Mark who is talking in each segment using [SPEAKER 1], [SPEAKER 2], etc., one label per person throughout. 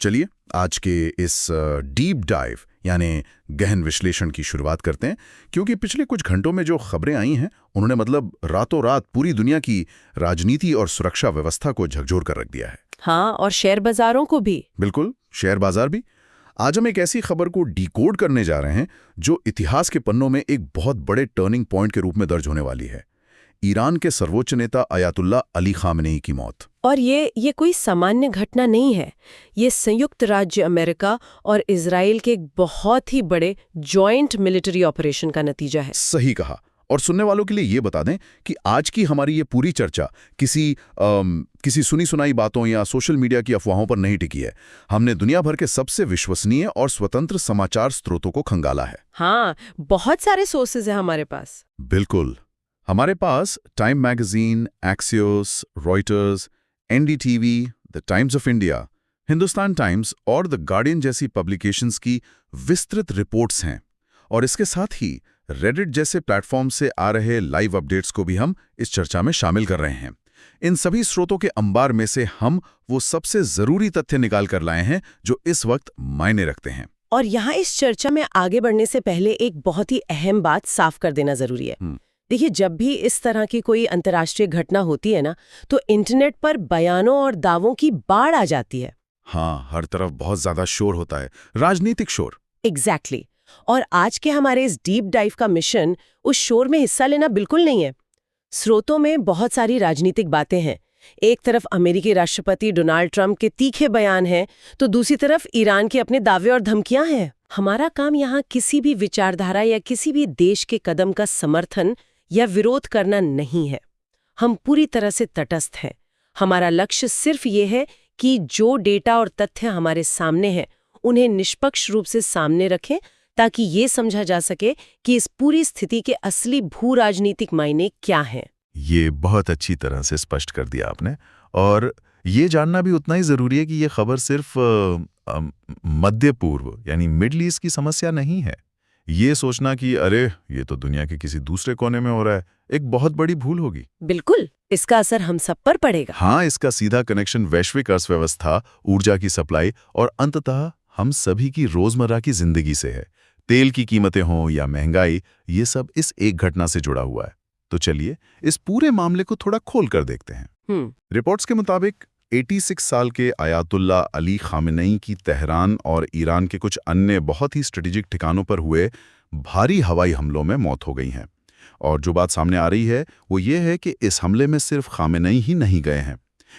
[SPEAKER 1] चलिए आज के इस डीप डाइव यानी गहन विश्लेषण की शुरुआत करते हैं, क्योंकि पिछले कुछ घंटों में जो खबरें आई हैं उन्होंने मतलब रातों रात पूरी दुनिया की राजनीति और सुरक्षा व्यवस्था को झकझोर कर रख दिया है।
[SPEAKER 2] हाँ, और शेयर बाजारों को भी।
[SPEAKER 1] बिल्कुल, शेयर बाजार भी। आज हम एक ऐसी खबर को डिकोड करने जा रहे हैं जो इतिहास के पन्नों में एक बहुत बड़े टर्निंग पॉइंट के रूप में दर्ज होने वाली है। ईरान के सर्वोच्च नेता अयातुल्ला अली खामनेई की मौत।
[SPEAKER 2] और ये कोई सामान्य घटना नहीं है। ये संयुक्त राज्य अमेरिका और इजराइल के एक बहुत ही बड़े जॉइंट मिलिट्री ऑपरेशन का नतीजा है।
[SPEAKER 1] सही कहा। और सुनने वालों के लिए ये बता दें कि आज की हमारी ये पूरी चर्चा किसी सुनी सुनाई बातों या सोशल मीडिया की अफवाहों पर नहीं टिकी है। हमने दुनिया भर के सबसे विश्वसनीय और स्वतंत्र समाचार स्रोतों को खंगाला है।
[SPEAKER 2] हाँ, बहुत सारे सोर्सेज हैं हमारे पास।
[SPEAKER 1] बिल्कुल, हमारे पास Time Magazine, Axios, Reuters, NDTV, The Times of India, Hindustan Times और द गार्डियन जैसी पब्लिकेशंस की विस्तृत रिपोर्ट्स हैं। और इसके साथ ही रेडिट जैसे प्लेटफॉर्म से आ रहे लाइव अपडेट्स को भी हम इस चर्चा में शामिल कर रहे हैं। इन सभी स्रोतों के अंबार में से हम वो सबसे जरूरी तथ्य निकाल कर लाए हैं जो इस वक्त मायने रखते हैं।
[SPEAKER 2] और यहाँ इस चर्चा में आगे बढ़ने से पहले एक बहुत ही अहम बात साफ कर देना जरूरी है। देखिए, जब भी इस तरह की कोई अंतर्राष्ट्रीय घटना होती है ना, तो इंटरनेट पर बयानों और दावों की बाढ़ आ जाती है।
[SPEAKER 1] हाँ, हर तरफ बहुत ज्यादा शोर होता है, राजनीतिक शोर।
[SPEAKER 2] एग्जैक्टली। और आज के हमारे इस डीप डाइव का मिशन उस शोर में हिस्सा लेना बिल्कुल नहीं है। स्रोतों में बहुत सारी राजनीतिक बातें हैं। एक तरफ अमेरिकी राष्ट्रपति डोनाल्ड ट्रंप के तीखे बयान हैं, तो दूसरी तरफ ईरान के अपने दावे और धमकियां हैं। हमारा काम यहाँ किसी भी विचारधारा या किसी भी देश के कदम का समर्थन या विरोध करना नहीं है। हम पूरी तरह से तटस्थ हैं। हमारा लक्ष्य सिर्फ ये है कि जो डेटा और तथ्य हमारे सामने हैं उन्हें निष्पक्ष रूप से सामने रखें, ताकि ये समझा जा सके कि इस पूरी स्थिति के असली भू राजनीतिक मायने क्या हैं।
[SPEAKER 3] ये बहुत अच्छी तरह से स्पष्ट कर दिया आपने। और ये जानना भी उतना ही जरूरी है कि ये खबर सिर्फ मध्य पूर्व यानी मिडल ईस्ट की समस्या नहीं है। ये सोचना कि अरे ये तो दुनिया के किसी दूसरे कोने में हो रहा है, एक बहुत बड़ी भूल होगी।
[SPEAKER 2] बिल्कुल, इसका असर हम सब पर पड़ेगा।
[SPEAKER 3] हाँ, इसका सीधा कनेक्शन वैश्विक अर्थव्यवस्था, ऊर्जा की सप्लाई और अंततः हम सभी की रोजमर्रा की जिंदगी से है। तेल की कीमतें हों या महंगाई, ये सब इस एक घटना से जुड़ा हुआ है। तो चलिए इस पूरे मामले को थोड़ा खोल कर देखते हैं। रिपोर्ट्स के मुताबिक 86 साल के अयातुल्ला अली खामनेई की तेहरान और ईरान के कुछ अन्य बहुत ही स्ट्रेटेजिक ठिकानों पर हुए भारी हवाई हमलों में मौत हो गई है। और जो बात सामने आ रही है वो ये है कि इस हमले में सिर्फ खामनेई ही नहीं गए हैं।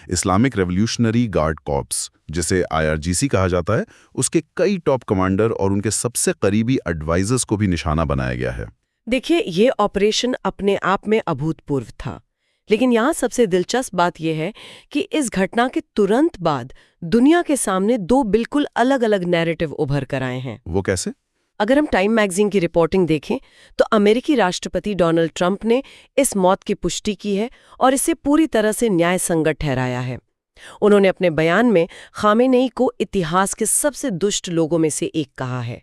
[SPEAKER 3] इस्लामिक रेवोल्यूशनरी गार्ड कॉर्प्स, जिसे IRGC कहा जाता है, उसके कई टॉप कमांडर और उनके सबसे करीबी एडवाइजर्स को भी निशाना बनाया गया है।
[SPEAKER 2] देखिए, ये ऑपरेशन अपने आप में अभूतपूर्व था, लेकिन यहाँ सबसे दिलचस्प बात यह है कि इस घटना के तुरंत बाद दुनिया के सामने दो बिल्कुल अलग-अलग नैरेटिव उभर कर आए हैं।
[SPEAKER 3] वो कैसे?
[SPEAKER 2] अगर हम टाइम मैगजीन की रिपोर्टिंग देखें तो अमेरिकी राष्ट्रपति डोनाल्ड ट्रंप ने इस मौत की पुष्टि की है और इसे पूरी तरह से न्याय संगत ठहराया है। उन्होंने अपने बयान में खामेनेई को इतिहास के सबसे दुष्ट लोगों में से एक कहा है।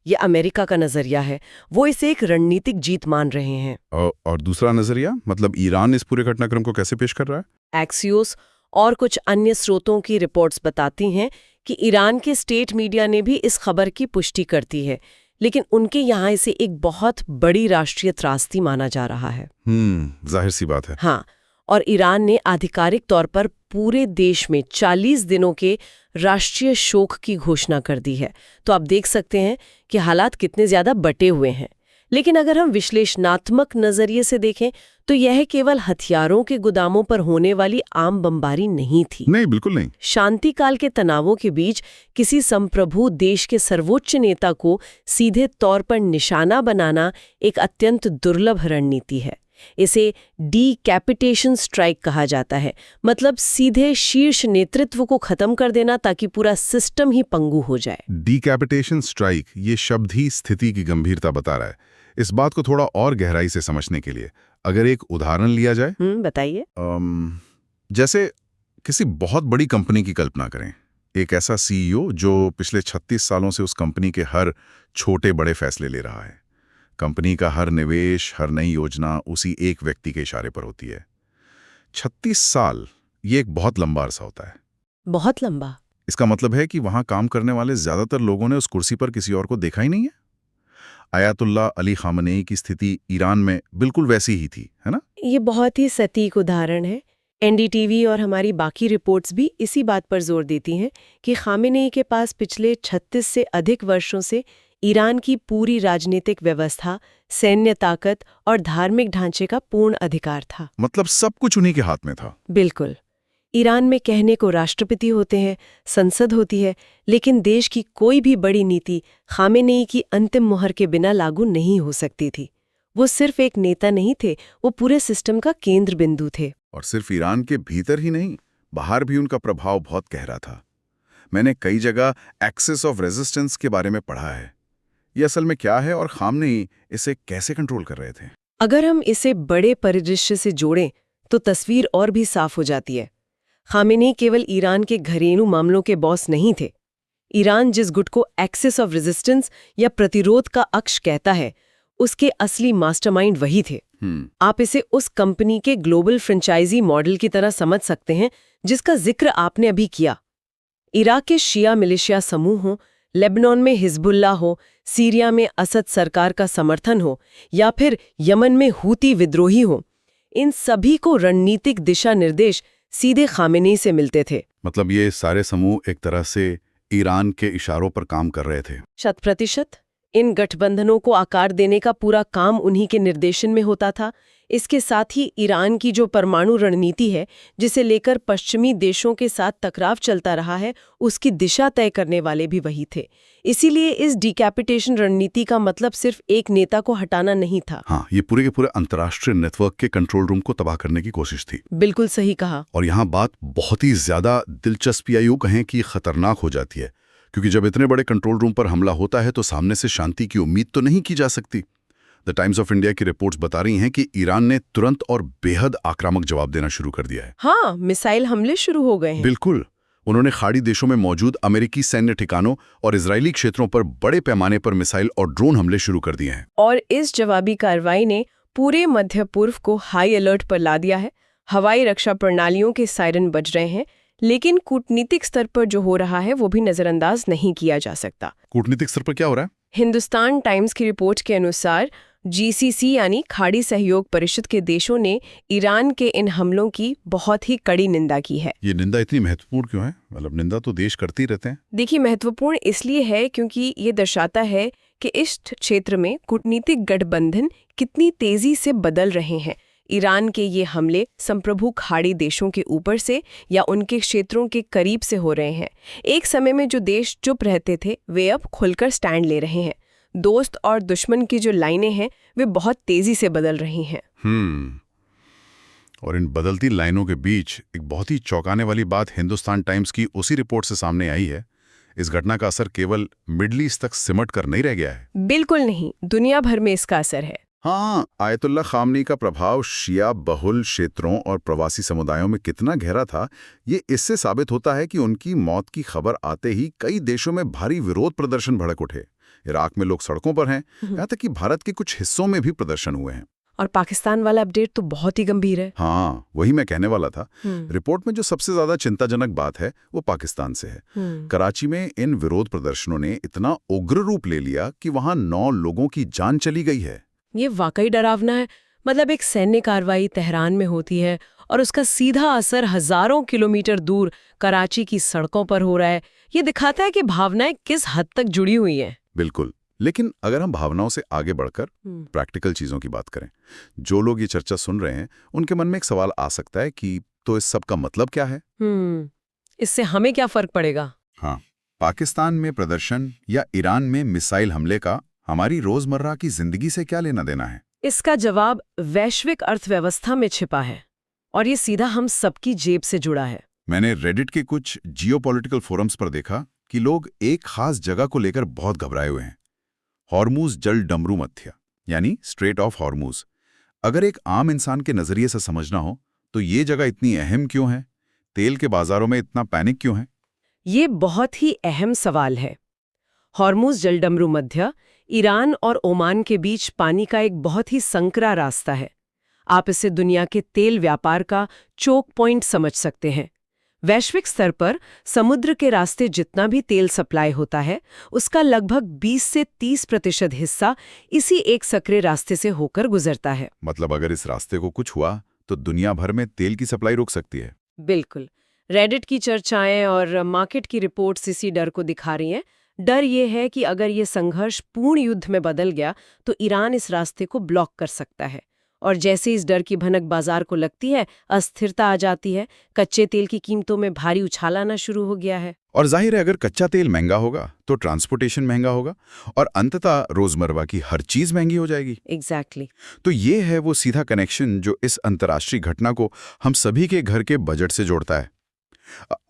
[SPEAKER 2] ये अमेरिका का नजरिया है, वो इसे एक रणनीतिक जीत मान रहे हैं।
[SPEAKER 1] और दूसरा नजरिया, मतलब ईरान इस पूरे घटनाक्रम को कैसे पेश कर रहा है?
[SPEAKER 2] एक्सियोस और कुछ अन्य स्रोतों की रिपोर्ट्स बताती हैं कि ईरान के स्टेट मीडिया ने भी इस खबर की पुष्टि करती है, लेकिन उनके यहाँ इसे एक बहुत बड़ी राष्ट्रीय त्रासदी माना जा रहा है।
[SPEAKER 1] जाहिर सी बात है।
[SPEAKER 2] हाँ, और ईरान ने आधिकारिक तौर पर पूरे देश में 40 दिनों के राष्ट्रीय शोक की घोषणा कर दी है। तो आप देख सकते हैं कि हालात कितने ज्यादा बटे हुए हैं। लेकिन अगर हम विश्लेषणात्मक नजरिए से देखें तो यह केवल हथियारों के गोदामों पर होने वाली आम बमबारी नहीं थी।
[SPEAKER 1] नहीं, बिल्कुल नहीं।
[SPEAKER 2] शांति काल के तनावों के बीच किसी संप्रभु देश के सर्वोच्च नेता को सीधे तौर पर निशाना बनाना एक अत्यंत दुर्लभ रणनीति है। इसे डीकैपिटेशन स्ट्राइक कहा जाता है, मतलब सीधे शीर्ष नेतृत्व को खत्म कर देना ताकि पूरा सिस्टम ही पंगु हो जाए।
[SPEAKER 1] डीकैपिटेशन स्ट्राइक, ये शब्द ही स्थिति की गंभीरता बता रहा है। इस बात को थोड़ा और गहराई से समझने के लिए अगर एक उदाहरण लिया जाए।
[SPEAKER 2] बताइए।
[SPEAKER 1] जैसे किसी बहुत बड़ी कंपनी की कल्पना करें। एक ऐसा CEO जो पिछले 36 सालों से उस कंपनी के हर छोटे बड़े फैसले ले रहा है। कंपनी का हर निवेश, हर नई योजना उसी एक व्यक्ति के इशारे पर होती है। 36 साल, ये एक बहुत लंबा अरसा होता है।
[SPEAKER 2] बहुत लंबा।
[SPEAKER 3] इसका मतलब है कि वहां काम करने वाले ज्यादातर लोगों ने उस कुर्सी पर किसी और को देखा ही नहीं है। आयतुल्लाह अली खामनेई की स्थिति ईरान में बिल्कुल वैसी ही थी, है ना?
[SPEAKER 2] ये बहुत ही सटीक उदाहरण है। एनडीटीवी और हमारी बाकी रिपोर्ट्स भी इसी बात पर जोर देती हैं कि खामेनेई के पास पिछले 36 से अधिक वर्षों से ईरान की पूरी राजनीतिक व्यवस्था, सैन्य ताकत और धार्मिक ढांचे का पूर्ण अधिकार था।
[SPEAKER 3] मतलब सब कुछ उन्हीं के हाथ में था।
[SPEAKER 2] बिल्कुल। ईरान में कहने को राष्ट्रपति होते हैं, संसद होती है, लेकिन देश की कोई भी बड़ी नीति खामेनेई की अंतिम मुहर के बिना लागू नहीं हो सकती थी। वो सिर्फ एक नेता नहीं थे, वो पूरे सिस्टम का केंद्र बिंदु थे।
[SPEAKER 3] और सिर्फ ईरान के भीतर ही नहीं, बाहर भी उनका प्रभाव बहुत गहरा था। मैंने कई जगह एक्सेस ऑफ रेजिस्टेंस के बारे में पढ़ा है। ये असल में क्या है और खामनेई इसे कैसे कंट्रोल कर रहे थे?
[SPEAKER 2] अगर हम इसे बड़े परिदृश्य से जोड़ें तो तस्वीर और भी साफ हो जाती है। खामेनेई केवल ईरान के घरेलू मामलों के बॉस नहीं थे। ईरान जिस गुट को एक्सेस ऑफ रेजिस्टेंस या प्रतिरोध का अक्ष कहता है, उसके असली मास्टरमाइंड वही थे। आप इसे उस कंपनी के ग्लोबल फ्रेंचाइजी मॉडल की तरह समझ सकते हैं जिसका जिक्र आपने अभी किया। इराक के शिया मिलिशिया समूह हो, लेबनान में हिजबुल्लाह हो, सीरिया में असद सरकार का समर्थन हो या फिर यमन में हूती विद्रोही हो, इन सभी को रणनीतिक दिशा निर्देश सीधे खामेनेई से मिलते थे।
[SPEAKER 3] मतलब ये सारे समूह एक तरह से ईरान के इशारों पर काम कर रहे थे।
[SPEAKER 2] 100%। इन गठबंधनों को आकार देने का पूरा काम उन्हीं के निर्देशन में होता था। इसके साथ ही ईरान की जो परमाणु रणनीति है, जिसे लेकर पश्चिमी देशों के साथ टकराव चलता रहा है, उसकी दिशा तय करने वाले भी वही थे। इसीलिए इस डिकैपिटेशन रणनीति का मतलब सिर्फ एक नेता को हटाना नहीं था।
[SPEAKER 3] हाँ, ये पूरे के पूरे अंतर्राष्ट्रीय नेटवर्क के कंट्रोल रूम को तबाह करने की कोशिश थी।
[SPEAKER 2] बिल्कुल सही कहा।
[SPEAKER 3] और यहाँ बात बहुत ही ज्यादा दिलचस्प या यूं कहें कि खतरनाक हो जाती है, क्योंकि जब इतने बड़े कंट्रोल रूम पर हमला होता है तो सामने से शांति की उम्मीद तो नहीं की जा सकती। द टाइम्स ऑफ इंडिया की रिपोर्ट्स बता रही हैं कि ईरान ने तुरंत और बेहद आक्रामक जवाब देना शुरू कर दिया है।
[SPEAKER 2] हाँ, मिसाइल हमले शुरू हो गए हैं।
[SPEAKER 3] बिल्कुल। उन्होंने खाड़ी देशों में मौजूद अमेरिकी सैन्य ठिकानों और इजरायली क्षेत्रों पर बड़े पैमाने पर मिसाइल और ड्रोन हमले शुरू कर दिए हैं।
[SPEAKER 2] और इस जवाबी कार्रवाई ने पूरे मध्य पूर्व को हाई अलर्ट पर ला दिया है। हवाई रक्षा प्रणालियों के सायरन बज रहे हैं, लेकिन कूटनीतिक स्तर पर जो हो रहा है वो भी नजरअंदाज नहीं किया जा सकता।
[SPEAKER 3] कूटनीतिक स्तर पर क्या हो रहा है?
[SPEAKER 2] हिंदुस्तान टाइम्स की रिपोर्ट के अनुसार जीसीसी यानी खाड़ी सहयोग परिषद के देशों ने ईरान के इन हमलों की बहुत ही कड़ी निंदा की है।
[SPEAKER 3] ये निंदा इतनी महत्वपूर्ण क्यों है? मतलब निंदा तो देश करते ही रहते हैं।
[SPEAKER 2] देखिए, महत्वपूर्ण इसलिए है क्योंकि ये दर्शाता है कि इस क्षेत्र में कूटनीतिक गठबंधन कितनी तेजी से बदल रहे हैं। ईरान के ये हमले संप्रभु खाड़ी देशों के ऊपर से या उनके क्षेत्रों के करीब से हो रहे हैं। एक समय में जो देश चुप रहते थे, वे अब खुलकर स्टैंड ले रहे हैं। दोस्त और दुश्मन की जो लाइनें हैं, वे बहुत तेजी से बदल रही हैं।
[SPEAKER 3] और इन बदलती लाइनों के बीच एक बहुत ही चौंकाने वाली बात हिंदुस्तान टाइम्स की उसी रिपोर्ट से सामने आई है। इस घटना का असर केवल मिडल ईस्ट तक सिमट कर नहीं रह गया है।
[SPEAKER 2] बिल्कुल नहीं, दुनिया भर में इसका असर है।
[SPEAKER 3] हाँ, आयतुल्लाह खामनेई का प्रभाव शिया बहुल क्षेत्रों और प्रवासी समुदायों में कितना गहरा था, ये इससे साबित होता है कि उनकी मौत की खबर आते ही कई देशों में भारी विरोध प्रदर्शन भड़क उठे। इराक में लोग सड़कों पर हैं, यहाँ तक कि भारत के कुछ हिस्सों में भी प्रदर्शन हुए हैं।
[SPEAKER 2] और पाकिस्तान वाला अपडेट तो बहुत ही गंभीर है।
[SPEAKER 3] हाँ, वही मैं कहने वाला था। रिपोर्ट में जो सबसे ज्यादा चिंताजनक बात है वो पाकिस्तान से है। कराची में इन विरोध प्रदर्शनों ने इतना उग्र रूप ले लिया कि वहां 9 लोगों की जान चली गई है।
[SPEAKER 2] ये वाकई डरावना है। मतलब एक सैन्य कार्रवाई तेहरान में होती है और उसका सीधा असर हजारों किलोमीटर दूर कराची की सड़कों पर हो रहा है। ये दिखाता है कि भावनाएं किस हद तक जुड़ी हुई हैं।
[SPEAKER 3] बिल्कुल। लेकिन अगर हम भावनाओं से आगे बढ़कर प्रैक्टिकल चीजों की बात करें, जो लोग ये चर्चा सुन रहे हैं उनके मन में एक सवाल आ सकता है कि तो इस सब का मतलब क्या है?
[SPEAKER 2] इससे हमें क्या फर्क पड़ेगा?
[SPEAKER 3] हाँ, पाकिस्तान में प्रदर्शन या ईरान में मिसाइल हमले का हमारी रोजमर्रा की जिंदगी से क्या लेना देना है?
[SPEAKER 2] इसका जवाब वैश्विक अर्थव्यवस्था में छिपा है और ये सीधा हम सबकी जेब से जुड़ा है।
[SPEAKER 3] मैंने रेडिट के कुछ जियोपॉलिटिकल फोरम्स पर देखा कि लोग एक खास जगह को लेकर बहुत घबराए हुए हैं। हॉर्मूज जल डमरू मध्य यानी स्ट्रेट ऑफ हॉर्मूज। अगर एक आम इंसान के नजरिए से समझना हो तो ये जगह इतनी अहम क्यों है? तेल के बाजारों में इतना पैनिक क्यों है?
[SPEAKER 2] ये बहुत ही अहम सवाल है। हॉर्मूज जलडमरू मध्य ईरान और ओमान के बीच पानी का एक बहुत ही संकरा रास्ता है। आप इसे दुनिया के तेल व्यापार का चोक पॉइंट समझ सकते हैं। वैश्विक स्तर पर समुद्र के रास्ते जितना भी तेल सप्लाई होता है उसका लगभग 20 से 30% हिस्सा इसी एक सक्रिय रास्ते से होकर गुजरता है।
[SPEAKER 3] मतलब अगर इस रास्ते को कुछ हुआ तो दुनिया भर में तेल की सप्लाई रुक सकती है।
[SPEAKER 2] बिल्कुल। रेडिट की चर्चाएं और मार्केट की रिपोर्ट्स इसी डर को दिखा रही हैं। डर ये है कि अगर ये संघर्ष पूर्ण युद्ध में बदल गया तो ईरान इस रास्ते को ब्लॉक कर सकता है, और जैसे इस डर की भनक बाजार को लगती है, अस्थिरता आ जाती है, कच्चे तेल की कीमतों में भारी उछाल आना शुरू हो गया है।
[SPEAKER 3] और जाहिर है अगर कच्चा तेल महंगा होगा तो ट्रांसपोर्टेशन महंगा होगा और अंततः रोजमर्रा की हर चीज महंगी हो जाएगी।
[SPEAKER 2] एग्जैक्टली।
[SPEAKER 3] तो ये है वो सीधा कनेक्शन जो इस अंतर्राष्ट्रीय घटना को हम सभी के घर के बजट से जोड़ता है।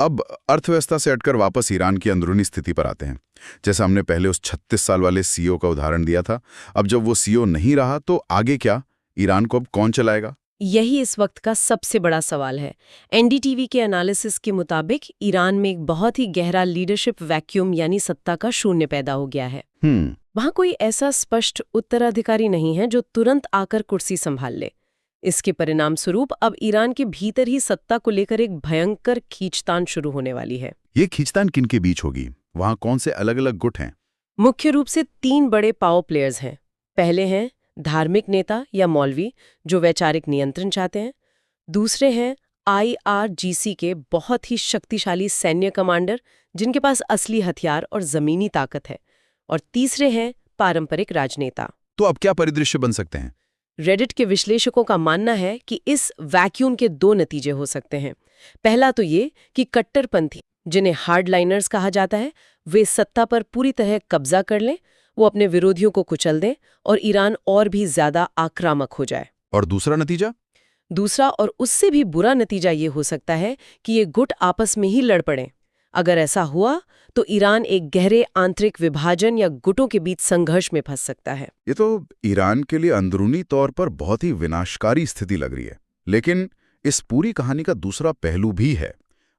[SPEAKER 3] अब अर्थव्यवस्था से हटकर वापस ईरान की अंदरूनी स्थिति पर आते हैं। जैसा हमने पहले उस 36 साल वाले सीईओ का उदाहरण दिया था, अब जब वो सीईओ नहीं रहा तो आगे क्या? ईरान को अब कौन चलाएगा?
[SPEAKER 2] यही इस वक्त का सबसे बड़ा सवाल है। एनडीटीवी के एनालिसिस के मुताबिक ईरान में एक बहुत ही गहरा लीडरशिप वैक्यूम यानी सत्ता का शून्य पैदा हो गया है। वहां कोई ऐसा स्पष्ट उत्तराधिकारी नहीं है जो तुरंत आकर कुर्सी संभाल ले। इसके परिणाम स्वरूप अब ईरान के भीतर ही सत्ता को लेकर एक भयंकर खींचतान शुरू होने वाली है।
[SPEAKER 3] ये खींचतान किनके बीच होगी? वहां कौन से अलग अलग गुट हैं?
[SPEAKER 2] मुख्य रूप से 3 बड़े पावर प्लेयर्स हैं। पहले हैं धार्मिक नेता या मौलवी जो वैचारिक नियंत्रण चाहते हैं। दूसरे हैं IRGC के बहुत ही शक्तिशाली सैन्य कमांडर जिनके पास असली हथियार और जमीनी ताकत है। और तीसरे हैं पारंपरिक राजनेता।
[SPEAKER 3] तो अब क्या परिदृश्य बन सकते हैं?
[SPEAKER 2] रेडिट के विश्लेषकों का मानना है कि इस वैक्यूम के 2 नतीजे हो सकते हैं। पहला तो ये कि कट्टरपंथी, जिन्हें हार्डलाइनर्स कहा जाता है, वे सत्ता पर पूरी तरह कब्जा कर लें, वो अपने विरोधियों को कुचल दें और ईरान और भी ज्यादा आक्रामक हो जाए।
[SPEAKER 3] और दूसरा नतीजा?
[SPEAKER 2] दूसरा और उससे भी बुरा नतीजा ये हो सकता है कि ये गुट आपस में ही लड़ पड़ें। अगर ऐसा हुआ तो ईरान एक गहरे आंतरिक विभाजन या गुटों के बीच संघर्ष में फंस सकता है।
[SPEAKER 3] ये तो ईरान के लिए अंदरूनी तौर पर बहुत ही विनाशकारी स्थिति लग रही है। लेकिन इस पूरी कहानी का दूसरा पहलू भी है।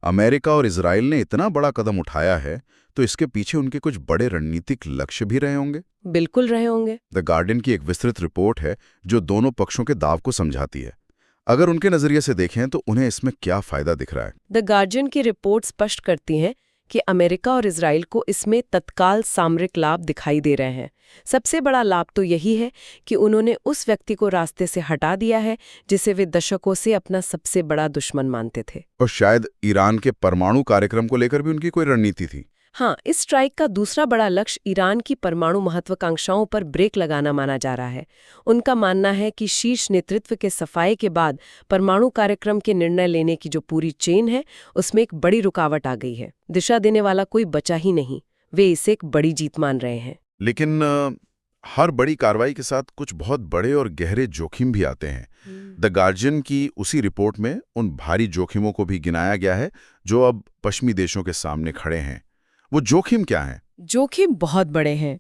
[SPEAKER 3] अमेरिका और इजराइल ने इतना बड़ा कदम उठाया है तो इसके पीछे उनके कुछ बड़े रणनीतिक लक्ष्य भी रहे होंगे।
[SPEAKER 2] बिल्कुल रहे होंगे।
[SPEAKER 3] द गार्डियन की एक विस्तृत रिपोर्ट है जो दोनों पक्षों के दाव को समझाती है। अगर उनके नजरिए से देखें तो उन्हें इसमें क्या फायदा दिख रहा है?
[SPEAKER 2] द गार्जियन की रिपोर्ट स्पष्ट करती हैं कि अमेरिका और इजराइल को इसमें तत्काल सामरिक लाभ दिखाई दे रहे हैं। सबसे बड़ा लाभ तो यही है कि उन्होंने उस व्यक्ति को रास्ते से हटा दिया है जिसे वे दशकों से अपना सबसे बड़ा दुश्मन मानते थे।
[SPEAKER 3] और शायद ईरान के परमाणु कार्यक्रम को लेकर भी उनकी कोई रणनीति थी।
[SPEAKER 2] हाँ, इस स्ट्राइक का दूसरा बड़ा लक्ष्य ईरान की परमाणु महत्वाकांक्षाओं पर ब्रेक लगाना माना जा रहा है। उनका मानना है कि शीर्ष नेतृत्व के सफाये के बाद परमाणु कार्यक्रम के निर्णय लेने की जो पूरी चेन है उसमें एक बड़ी रुकावट आ गई है। दिशा देने वाला कोई बचा ही नहीं। वे इसे एक बड़ी जीत मान रहे हैं।
[SPEAKER 3] लेकिन हर बड़ी कार्रवाई के साथ कुछ बहुत बड़े और गहरे जोखिम भी आते हैं। द गार्जियन की उसी रिपोर्ट में उन भारी जोखिमों को भी गिनाया गया है जो अब पश्चिमी देशों के सामने खड़े हैं। वो जोखिम क्या है?
[SPEAKER 2] जोखिम बहुत बड़े हैं।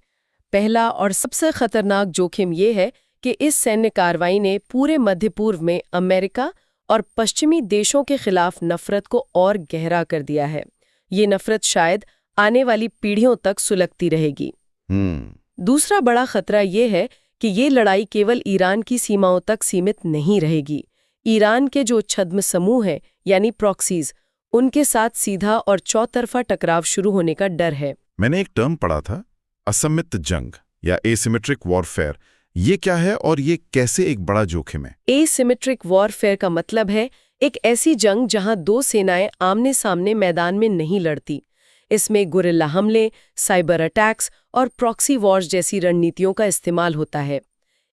[SPEAKER 2] पहला और सबसे खतरनाक जोखिम ये है कि इस सैन्य कार्रवाई ने पूरे मध्य पूर्व में अमेरिका और पश्चिमी देशों के खिलाफ नफरत को और गहरा कर दिया है। ये नफरत शायद आने वाली पीढ़ियों तक सुलगती रहेगी। दूसरा बड़ा खतरा ये है कि ये लड़ाई केवल ईरान की सीमाओं तक सीमित नहीं रहेगी। ईरान के जो छद्म समूह हैं यानी प्रॉक्सीज, उनके साथ सीधा और चौतरफा टकराव शुरू होने का डर है।
[SPEAKER 3] मैंने एक टर्म पढ़ा था, असममित जंग या एसिमेट्रिक वॉरफेयर। ये क्या है और ये कैसे एक बड़ा जोखिम है?
[SPEAKER 2] एसिमेट्रिक वॉरफेयर का मतलब है एक ऐसी जंग जहां 2 सेनाएं आमने सामने मैदान में नहीं लड़ती। इसमें गुरिल्ला हमले, साइबर अटैक्स और प्रॉक्सी वॉर्स जैसी रणनीतियों का इस्तेमाल होता है।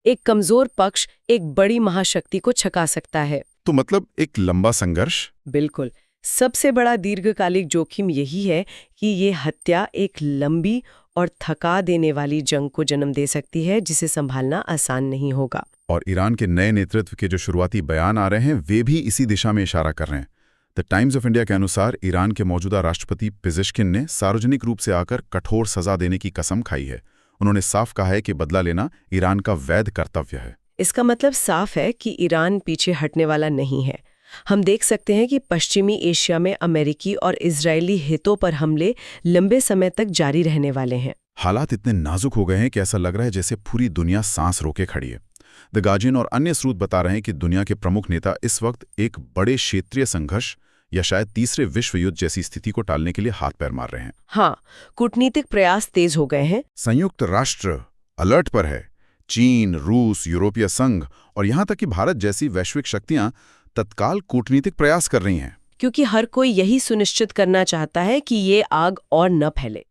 [SPEAKER 2] एक कमजोर पक्ष एक बड़ी महाशक्ति को छका सकता है।
[SPEAKER 3] तो मतलब एक लंबा संघर्ष?
[SPEAKER 2] बिल्कुल। सबसे बड़ा दीर्घकालिक जोखिम यही है कि ये हत्या एक लंबी और थका देने वाली जंग को जन्म दे सकती है जिसे संभालना आसान नहीं होगा।
[SPEAKER 3] और ईरान के नए नेतृत्व के जो शुरुआती बयान आ रहे हैं वे भी इसी दिशा में इशारा कर रहे हैं। द टाइम्स ऑफ इंडिया के अनुसार ईरान के मौजूदा राष्ट्रपति पेजेश्किन ने सार्वजनिक रूप से आकर कठोर सजा देने की कसम खाई है। उन्होंने साफ कहा है कि बदला लेना ईरान का वैध कर्तव्य है।
[SPEAKER 2] इसका मतलब साफ है कि ईरान पीछे हटने वाला नहीं है। हम देख सकते हैं कि पश्चिमी एशिया में अमेरिकी और इजरायली हितों पर हमले लंबे समय तक जारी रहने वाले हैं।
[SPEAKER 3] हालात इतने नाजुक हो गए हैं कि ऐसा लग रहा है जैसे पूरी दुनिया सांस रोके खड़ी है। द गार्जियन और अन्य स्रोत बता रहे हैं कि दुनिया के प्रमुख नेता इस वक्त एक बड़े क्षेत्रीय संघर्ष
[SPEAKER 1] या शायद तीसरे विश्व युद्ध जैसी स्थिति को टालने के लिए हाथ पैर मार रहे हैं।
[SPEAKER 2] हाँ, कूटनीतिक प्रयास तेज हो गए हैं।
[SPEAKER 1] संयुक्त राष्ट्र अलर्ट पर है। चीन, रूस, यूरोपीय संघ और यहां तक कि भारत जैसी वैश्विक शक्तियां तत्काल कूटनीतिक प्रयास कर रही हैं।
[SPEAKER 2] क्योंकि हर कोई यही सुनिश्चित करना चाहता है कि ये आग और न फैले,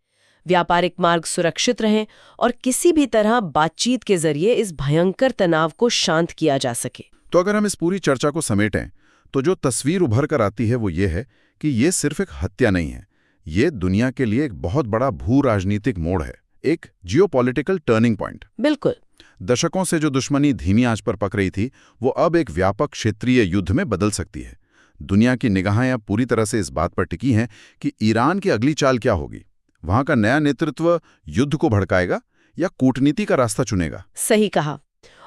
[SPEAKER 2] व्यापारिक मार्ग सुरक्षित रहें और किसी भी तरह बातचीत के जरिए इस भयंकर तनाव को शांत किया जा सके।
[SPEAKER 1] तो अगर हम इस पूरी चर्चा को समेटें तो जो तस्वीर उभर कर आती है वो ये है कि ये सिर्फ एक हत्या नहीं है, ये दुनिया के लिए एक बहुत बड़ा भू राजनीतिक मोड़ है, एक जियोपॉलिटिकल टर्निंग पॉइंट।
[SPEAKER 2] बिल्कुल।
[SPEAKER 1] दशकों से जो दुश्मनी धीमी आंच पर पक रही थी वो अब एक व्यापक क्षेत्रीय युद्ध में बदल सकती है। दुनिया की निगाहें अब पूरी तरह से इस बात पर टिकी हैं कि ईरान की अगली चाल क्या होगी। वहां का नया नेतृत्व युद्ध को भड़काएगा या कूटनीति का रास्ता चुनेगा।
[SPEAKER 2] सही कहा।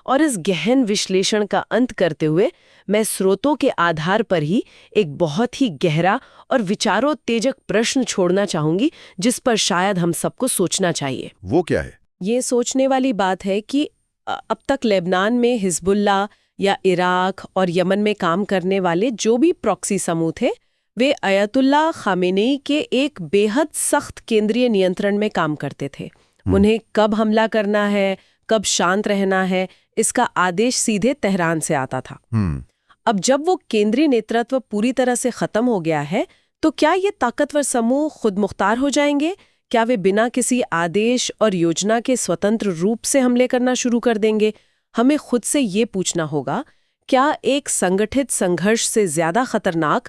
[SPEAKER 2] और इस गहन विश्लेषण का अंत करते हुए मैं स्रोतों के आधार पर ही एक बहुत ही गहरा और विचारोत्तेजक प्रश्न छोड़ना चाहूंगी जिस पर शायद हम सबको सोचना चाहिए।
[SPEAKER 1] वो क्या है?
[SPEAKER 2] ये सोचने वाली बात है कि अब तक लेबनान में हिजबुल्लाह या इराक और यमन में काम करने वाले जो भी प्रॉक्सी समूह थे वे अयतुल्लाह खामेनेई के एक बेहद सख्त केंद्रीय नियंत्रण में काम करते थे। उन्हें कब हमला करना है, कब शांत रहना है, इसका आदेश सीधे तेहरान से आता था। अब जब वो केंद्रीय नेतृत्व पूरी तरह से खत्म हो गया है तो क्या ये ताकतवर समूह खुद मुख्तार हो जाएंगे? क्या वे बिना किसी आदेश और योजना के स्वतंत्र रूप से हमले करना शुरू कर देंगे? हमें खुद से ये पूछना होगा, क्या एक संगठित संघर्ष से ज्यादा खतरनाक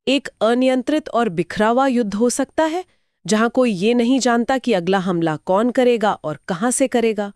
[SPEAKER 2] एक अनियंत्रित और बिखरा हुआ युद्ध हो सकता है जहां कोई ये नहीं जानता कि अगला हमला कौन करेगा और कहां से करेगा?